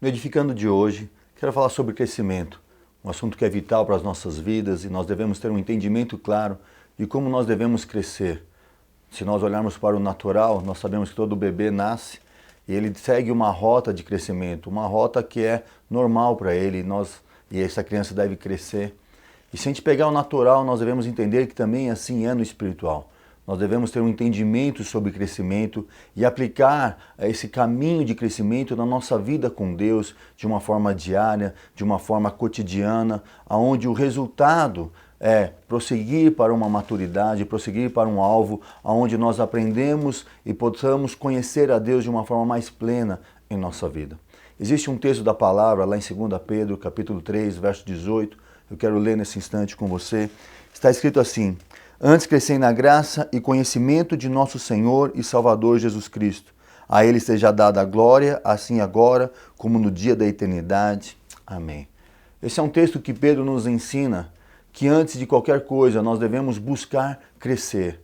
No Edificando de hoje, quero falar sobre crescimento, um assunto que é vital para as nossas vidas e nós devemos ter um entendimento claro de como nós devemos crescer. Se nós olharmos para o natural, nós sabemos que todo bebê nasce e ele segue uma rota de crescimento, uma rota que é normal para ele e essa criança deve crescer. E se a gente pegar o natural, nós devemos entender que também assim é no espiritual. Nós devemos ter um entendimento sobre crescimento e aplicar esse caminho de crescimento na nossa vida com Deus de uma forma diária, de uma forma cotidiana, onde o resultado é prosseguir para uma maturidade, prosseguir para um alvo, onde nós aprendemos e possamos conhecer a Deus de uma forma mais plena em nossa vida. Existe um texto da palavra lá em 2 Pedro, capítulo 3, verso 18, eu quero ler nesse instante com você. Está escrito assim: antes crescei na graça e conhecimento de nosso Senhor e Salvador Jesus Cristo. A Ele seja dada a glória, assim agora, como no dia da eternidade. Amém. Esse é um texto que Pedro nos ensina que antes de qualquer coisa nós devemos buscar crescer.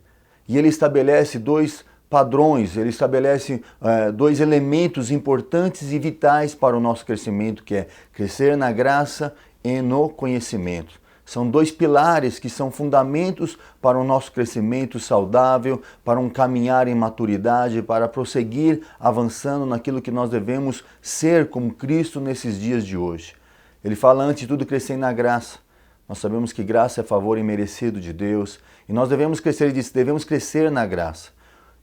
E ele estabelece dois padrões, ele estabelece dois elementos importantes e vitais para o nosso crescimento, que é crescer na graça e no conhecimento. São dois pilares que são fundamentos para o nosso crescimento saudável, para um caminhar em maturidade, para prosseguir avançando naquilo que nós devemos ser como Cristo nesses dias de hoje. Ele fala, antes de tudo, crescer na graça. Nós sabemos que graça é favor imerecido de Deus e nós devemos crescer, ele disse, devemos crescer na graça.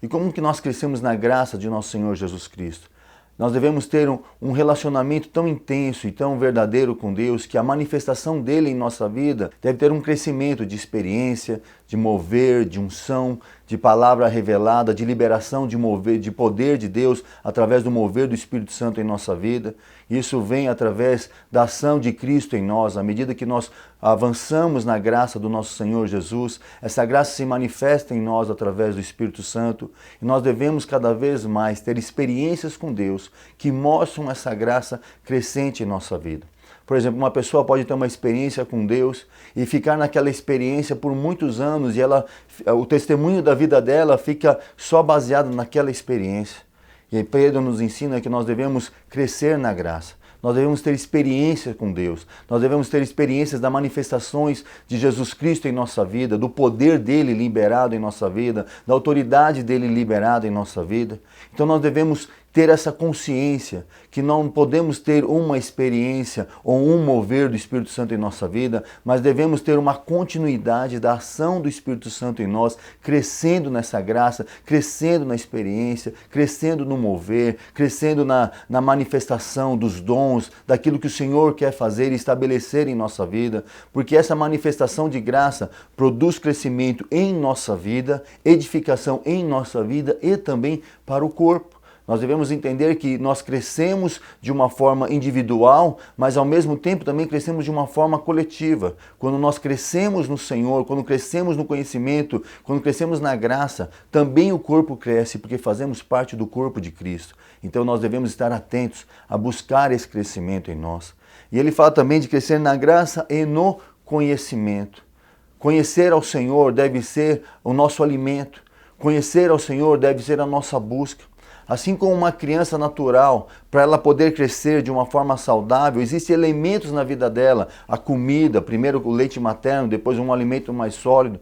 E como que nós crescemos na graça de nosso Senhor Jesus Cristo? Nós devemos ter um relacionamento tão intenso e tão verdadeiro com Deus que a manifestação dele em nossa vida deve ter um crescimento de experiência, de mover, de unção, de palavra revelada, de liberação de mover, de poder de Deus através do mover do Espírito Santo em nossa vida. Isso vem através da ação de Cristo em nós. À medida que nós avançamos na graça do nosso Senhor Jesus, essa graça se manifesta em nós através do Espírito Santo e nós devemos cada vez mais ter experiências com Deus que mostram essa graça crescente em nossa vida. Por exemplo, uma pessoa pode ter uma experiência com Deus e ficar naquela experiência por muitos anos e o testemunho da vida dela fica só baseado naquela experiência. E Pedro nos ensina que nós devemos crescer na graça. Nós devemos ter experiência com Deus. Nós devemos ter experiências das manifestações de Jesus Cristo em nossa vida, do poder dele liberado em nossa vida, da autoridade dele liberada em nossa vida. Então nós devemos ter essa consciência que não podemos ter uma experiência ou um mover do Espírito Santo em nossa vida, mas devemos ter uma continuidade da ação do Espírito Santo em nós, crescendo nessa graça, crescendo na experiência, crescendo no mover, crescendo na manifestação dos dons, daquilo que o Senhor quer fazer e estabelecer em nossa vida, porque essa manifestação de graça produz crescimento em nossa vida, edificação em nossa vida e também para o corpo. Nós devemos entender que nós crescemos de uma forma individual, mas ao mesmo tempo também crescemos de uma forma coletiva. Quando nós crescemos no Senhor, quando crescemos no conhecimento, quando crescemos na graça, também o corpo cresce, porque fazemos parte do corpo de Cristo. Então nós devemos estar atentos a buscar esse crescimento em nós. E ele fala também de crescer na graça e no conhecimento. Conhecer ao Senhor deve ser o nosso alimento. Conhecer ao Senhor deve ser a nossa busca. Assim como uma criança natural, para ela poder crescer de uma forma saudável, existem elementos na vida dela, a comida, primeiro o leite materno, depois um alimento mais sólido,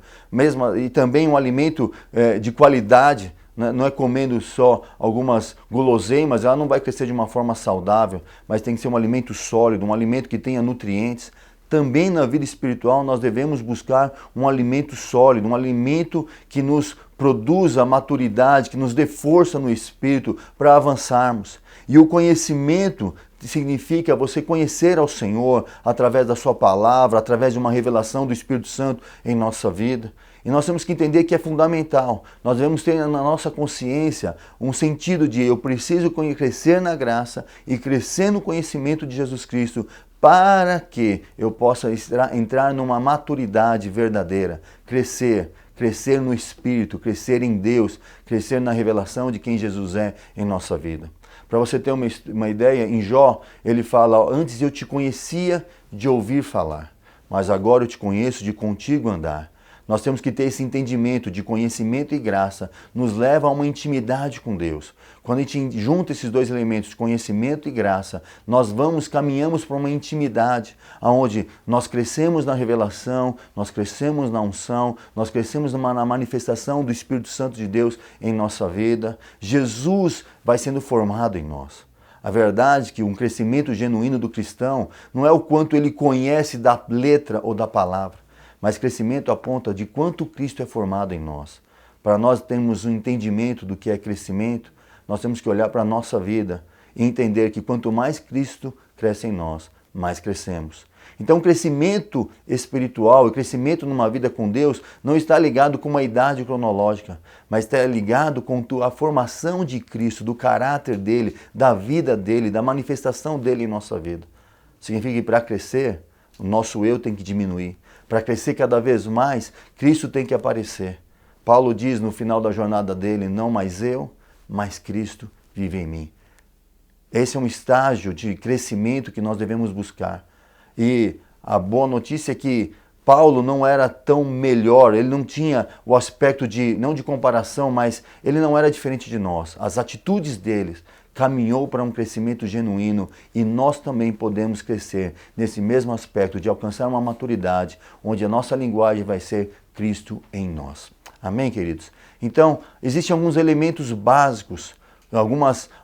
e também um alimento de qualidade, né? Não é comendo só algumas guloseimas, ela não vai crescer de uma forma saudável, mas tem que ser um alimento sólido, um alimento que tenha nutrientes. Também na vida espiritual nós devemos buscar um alimento sólido, um alimento que nos produza maturidade, que nos dê força no espírito para avançarmos. E o conhecimento significa você conhecer ao Senhor através da sua palavra, através de uma revelação do Espírito Santo em nossa vida. E nós temos que entender que é fundamental. Nós devemos ter na nossa consciência um sentido de eu preciso crescer na graça e crescer no conhecimento de Jesus Cristo para que eu possa entrar numa maturidade verdadeira, crescer no Espírito, crescer em Deus, crescer na revelação de quem Jesus é em nossa vida. Para você ter uma ideia, em Jó, ele fala, antes eu te conhecia de ouvir falar, mas agora eu te conheço de contigo andar. Nós temos que ter esse entendimento de conhecimento e graça, nos leva a uma intimidade com Deus. Quando a gente junta esses dois elementos, conhecimento e graça, nós caminhamos para uma intimidade, onde nós crescemos na revelação, nós crescemos na unção, nós crescemos na manifestação do Espírito Santo de Deus em nossa vida. Jesus vai sendo formado em nós. A verdade é que um crescimento genuíno do cristão não é o quanto ele conhece da letra ou da palavra, mas crescimento aponta de quanto Cristo é formado em nós. Para nós termos um entendimento do que é crescimento, nós temos que olhar para a nossa vida e entender que quanto mais Cristo cresce em nós, mais crescemos. Então, o crescimento espiritual e crescimento numa vida com Deus não está ligado com uma idade cronológica, mas está ligado com a formação de Cristo, do caráter dele, da vida dele, da manifestação dele em nossa vida. Significa que para crescer, o nosso eu tem que diminuir. Para crescer cada vez mais, Cristo tem que aparecer. Paulo diz no final da jornada dele, não mais eu, mas Cristo vive em mim. Esse é um estágio de crescimento que nós devemos buscar. E a boa notícia é que Paulo não era tão melhor, ele não tinha o aspecto não de comparação, mas ele não era diferente de nós. As atitudes dele caminhou para um crescimento genuíno e nós também podemos crescer nesse mesmo aspecto de alcançar uma maturidade onde a nossa linguagem vai ser Cristo em nós. Amém, queridos? Então, existem alguns elementos básicos,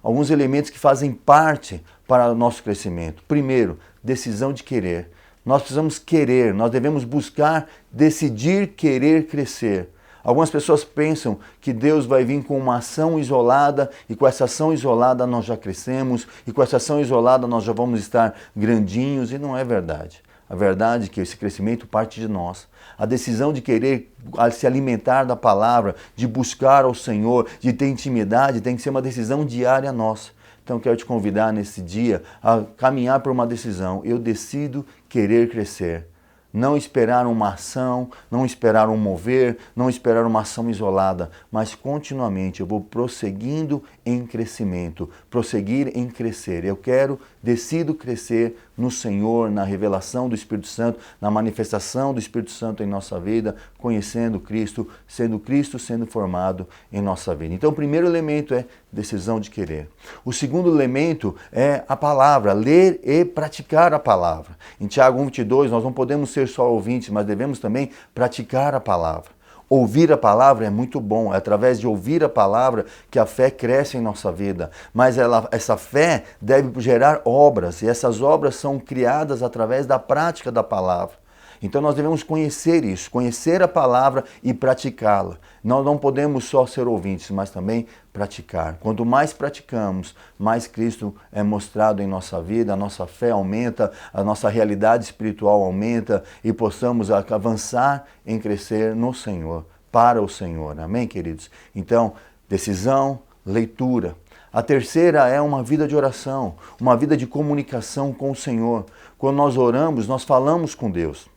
alguns elementos que fazem parte para o nosso crescimento. Primeiro, decisão de querer. Nós precisamos querer, nós devemos buscar, decidir querer crescer. Algumas pessoas pensam que Deus vai vir com uma ação isolada e com essa ação isolada nós já crescemos e com essa ação isolada nós já vamos estar grandinhos, e não é verdade. A verdade é que esse crescimento parte de nós. A decisão de querer se alimentar da palavra, de buscar ao Senhor, de ter intimidade, tem que ser uma decisão diária nossa. Então quero te convidar nesse dia a caminhar por uma decisão. Eu decido querer crescer. Não esperar uma ação, não esperar um mover, não esperar uma ação isolada, mas continuamente eu vou prosseguindo em crescimento, prosseguir em crescer. Eu decido crescer no Senhor, na revelação do Espírito Santo, na manifestação do Espírito Santo em nossa vida, conhecendo Cristo sendo formado em nossa vida. Então o primeiro elemento é decisão de querer. O segundo elemento é a palavra, ler e praticar a palavra. Em Tiago 1:22, nós não podemos ser só ouvintes, mas devemos também praticar a palavra. Ouvir a palavra é muito bom, é através de ouvir a palavra que a fé cresce em nossa vida. Mas essa fé deve gerar obras, e essas obras são criadas através da prática da palavra. Então nós devemos conhecer isso, conhecer a palavra e praticá-la. Nós não podemos só ser ouvintes, mas também praticar. Quanto mais praticamos, mais Cristo é mostrado em nossa vida, a nossa fé aumenta, a nossa realidade espiritual aumenta e possamos avançar em crescer no Senhor, para o Senhor. Amém, queridos? Então, decisão, leitura. A terceira é uma vida de oração, uma vida de comunicação com o Senhor. Quando nós oramos, nós falamos com Deus.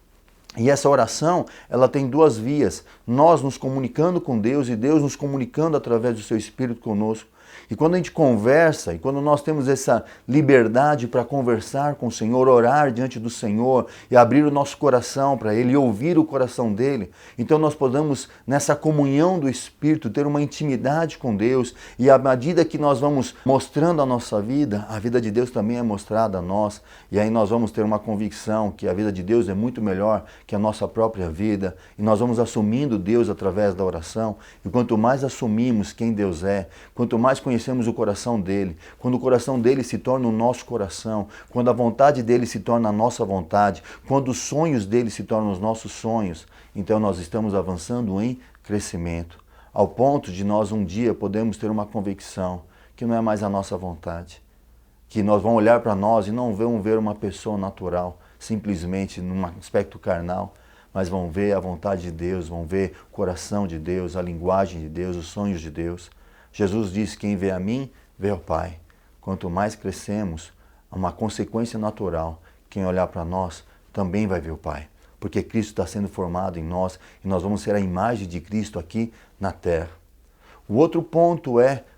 E essa oração, ela tem duas vias. Nós nos comunicando com Deus e Deus nos comunicando através do seu Espírito conosco. E quando a gente conversa, e quando nós temos essa liberdade para conversar com o Senhor, orar diante do Senhor e abrir o nosso coração para Ele e ouvir o coração dEle, então nós podemos, nessa comunhão do Espírito, ter uma intimidade com Deus, e à medida que nós vamos mostrando a nossa vida, a vida de Deus também é mostrada a nós, e aí nós vamos ter uma convicção que a vida de Deus é muito melhor que a nossa própria vida, e nós vamos assumindo Deus através da oração, e quanto mais assumimos quem Deus é, quanto mais conhecemos o coração dele, quando o coração dele se torna o nosso coração, quando a vontade dele se torna a nossa vontade, quando os sonhos dele se tornam os nossos sonhos, então nós estamos avançando em crescimento, ao ponto de nós um dia podemos ter uma convicção que não é mais a nossa vontade, que nós vamos olhar para nós e não vamos ver uma pessoa natural, simplesmente num aspecto carnal, mas vão ver a vontade de Deus, vão ver o coração de Deus, a linguagem de Deus, os sonhos de Deus. Jesus disse, quem vê a mim, vê ao Pai. Quanto mais crescemos, uma consequência natural, quem olhar para nós também vai ver o Pai. Porque Cristo está sendo formado em nós e nós vamos ser a imagem de Cristo aqui na terra. O outro ponto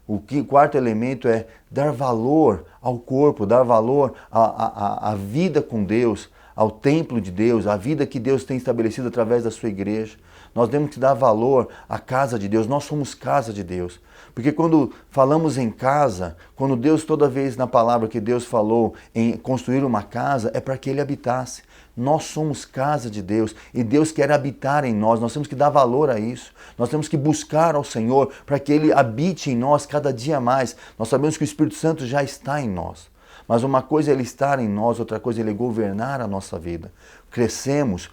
o quarto elemento é dar valor ao corpo, dar valor à vida com Deus, ao templo de Deus, à vida que Deus tem estabelecido através da sua igreja. Nós temos que dar valor à casa de Deus. Nós somos casa de Deus. Porque quando falamos em casa, quando Deus, toda vez na palavra que Deus falou em construir uma casa, é para que Ele habitasse. Nós somos casa de Deus e Deus quer habitar em nós. Nós temos que dar valor a isso. Nós temos que buscar ao Senhor para que Ele habite em nós cada dia mais. Nós sabemos que o Espírito Santo já está em nós. Mas uma coisa é Ele estar em nós, outra coisa é Ele governar a nossa vida. Crescemos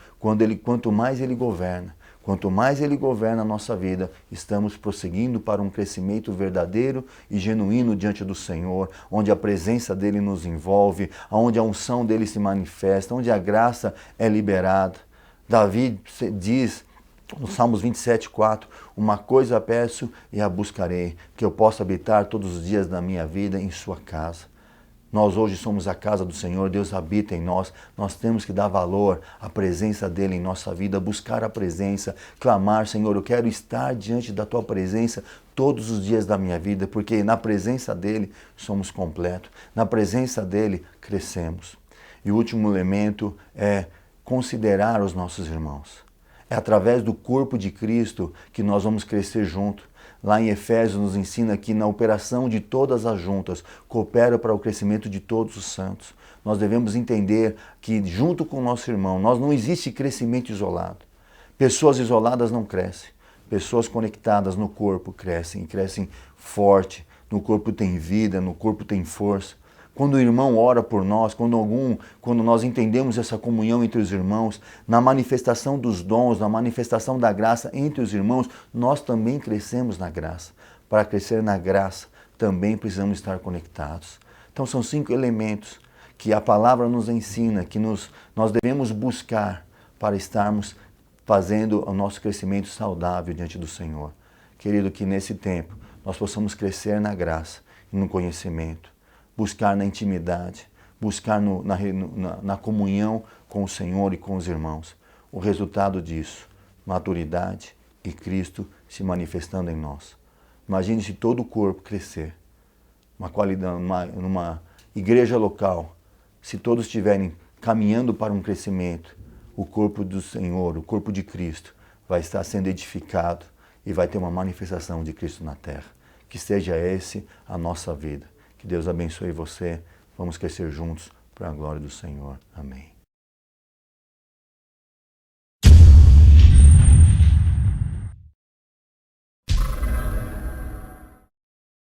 quanto mais Ele governa. Quanto mais Ele governa a nossa vida, estamos prosseguindo para um crescimento verdadeiro e genuíno diante do Senhor, onde a presença dEle nos envolve, onde a unção dEle se manifesta, onde a graça é liberada. Davi diz no Salmos 27:4, uma coisa peço e a buscarei, que eu possa habitar todos os dias da minha vida em sua casa. Nós hoje somos a casa do Senhor, Deus habita em nós, nós temos que dar valor à presença dEle em nossa vida, buscar a presença, clamar, Senhor, eu quero estar diante da Tua presença todos os dias da minha vida, porque na presença dEle somos completos, na presença dEle crescemos. E o último elemento é considerar os nossos irmãos. É através do corpo de Cristo que nós vamos crescer junto. Lá em Efésios nos ensina que na operação de todas as juntas coopera para o crescimento de todos os santos. Nós devemos entender que junto com o nosso irmão, não existe crescimento isolado. Pessoas isoladas não crescem. Pessoas conectadas no corpo crescem, e crescem forte. No corpo tem vida, no corpo tem força. Quando o irmão ora por nós, quando nós entendemos essa comunhão entre os irmãos, na manifestação dos dons, na manifestação da graça entre os irmãos, nós também crescemos na graça. Para crescer na graça, também precisamos estar conectados. Então são 5 elementos que a palavra nos ensina, que nós devemos buscar para estarmos fazendo o nosso crescimento saudável diante do Senhor. Querido, que nesse tempo nós possamos crescer na graça e no conhecimento. Buscar na intimidade, buscar na comunhão com o Senhor e com os irmãos. O resultado disso, maturidade e Cristo se manifestando em nós. Imagine se todo o corpo crescer, numa igreja local, se todos estiverem caminhando para um crescimento, o corpo do Senhor, o corpo de Cristo, vai estar sendo edificado e vai ter uma manifestação de Cristo na terra. Que seja esse a nossa vida. Que Deus abençoe você. Vamos crescer juntos para a glória do Senhor. Amém.